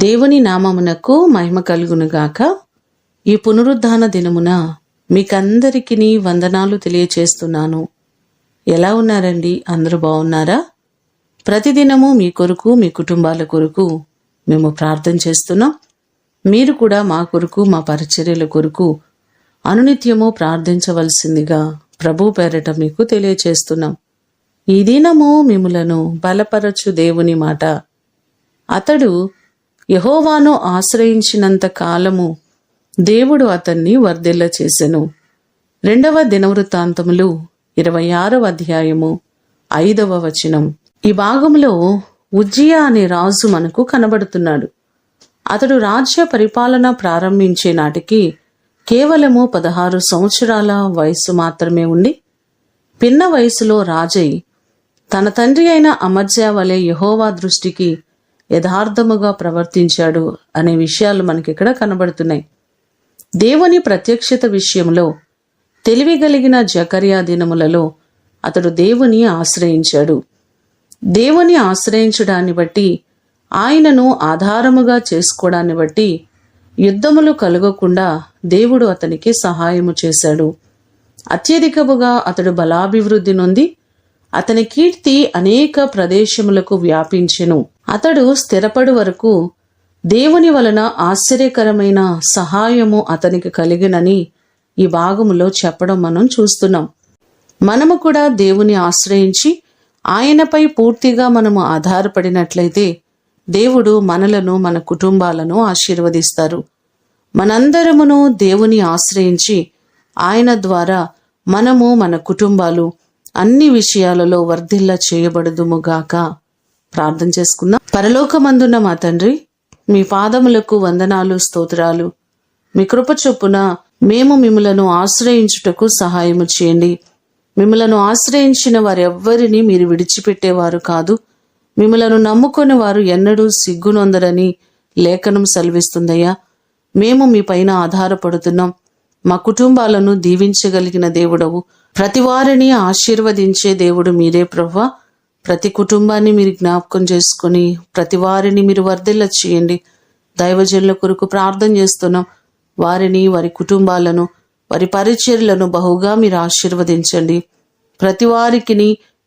దేవుని నామమునకు మహిమ కలుగునుగాక. ఈ పునరుద్ధాన దినమున మీకందరికీ వందనాలు తెలియచేస్తున్నాను. ఎలా ఉన్నారండి? అందరూ బాగున్నారా? ప్రతిదినము మీ కొరకు, మీ కుటుంబాల కొరకు మేము ప్రార్థన చేస్తున్నాం. మీరు కూడా మా కొరకు, మా పరిచర్యల కొరకు అనునిత్యము ప్రార్థించవలసిందిగా ప్రభు పేరట మీకు తెలియచేస్తున్నాం. ఈ దినము మిమ్ములను బలపరచు దేవుని మాట. అతడు యెహోవాను ఆశ్రయించినంత కాలము దేవుడు అతన్ని వర్ధిల్ల చేసెను. 2వ దినవృత్తాంతములు 26వ అధ్యాయము 5వ వచనం. ఈ భాగంలో ఉజ్జియా అనే రాజు మనకు కనబడుతున్నాడు. అతడు రాజ్య పరిపాలన ప్రారంభించే నాటికి కేవలము 16 సంవత్సరాల వయస్సు మాత్రమే ఉండి, పిన్న వయసులో రాజై తన తండ్రి అయిన అమజ్యా వలె యెహోవా దృష్టికి యథార్థముగా ప్రవర్తించాడు అనే విషయాలు మనకిక్కడ కనబడుతున్నాయి. దేవుని ప్రత్యక్షత విషయంలో తెలివిగలిగిన జకర్యా దినములలో అతడు దేవుని ఆశ్రయించాడు. దేవుని ఆశ్రయించడాన్ని బట్టి, ఆయనను ఆధారముగా చేసుకోవడాన్ని బట్టి యుద్ధములు కలగకుండా దేవుడు అతనికి సహాయము చేశాడు. అత్యధికముగా అతడు బలాభివృద్ధి నొంది అతని కీర్తి అనేక ప్రదేశములకు వ్యాపించెను. అతడు స్థిరపడు వరకు దేవుని వలన ఆశ్చర్యకరమైన సహాయము అతనికి కలిగినని ఈ భాగములో చెప్పడం మనం చూస్తున్నాం. మనము కూడా దేవుని ఆశ్రయించి ఆయనపై పూర్తిగా మనము ఆధారపడినట్లయితే దేవుడు మనలను, మన కుటుంబాలను ఆశీర్వదిస్తారు. మనందరమును దేవుని ఆశ్రయించి ఆయన ద్వారా మనము, మన కుటుంబాలు అన్ని విషయాలలో వర్ధిల్ల చేయబడుదుముగాక. ప్రార్థన చేసుకుందాం. పరలోకమందున్న మా తండ్రి, మీ పాదములకు వందనాలు, స్తోత్రాలు. మీ కృప చొప్పున మేము మిమ్మలను ఆశ్రయించుటకు సహాయము చేయండి. మిమ్మలను ఆశ్రయించిన వారెవ్వరిని మీరు విడిచిపెట్టేవారు కాదు. మిమ్మలను నమ్ముకొని వారు ఎన్నడూ సిగ్గునొందరని లేఖనం సెలవిస్తుందయ్యా. మేము మీ పైన ఆధారపడుతున్నాం. మా కుటుంబాలను దీవించగలిగిన దేవుడవు, ప్రతి వారిని ఆశీర్వదించే దేవుడు మీరే ప్రభువా. ప్రతి కుటుంబాన్ని మీరు జ్ఞాపకం చేసుకుని ప్రతి వారిని మీరు వర్ధిల్ల చేయండి. దైవజనుల కొరకు ప్రార్థన చేస్తున్నాం. వారిని, వారి కుటుంబాలను, వారి పరిచర్యలను బహుగా మీరు ఆశీర్వదించండి. ప్రతి వారికి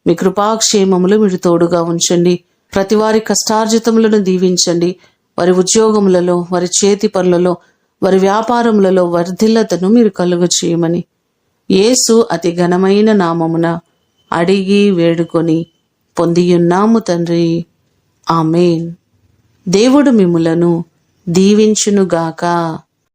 మీ కృపాక్షేమములు మీరు తోడుగా ఉంచండి. ప్రతి వారి కష్టార్జితములను దీవించండి. వారి ఉద్యోగములలో, వారి చేతి పనులలో, వారి వ్యాపారములలో వర్ధిల్లతను మీరు కలుగ చేయమని యేసు అతి ఘనమైన నామమున అడిగి వేడుకొని పొందియున్నాము తండ్రి. ఆమేన్. దేవుడు మిమ్ములను దీవించునుగాక.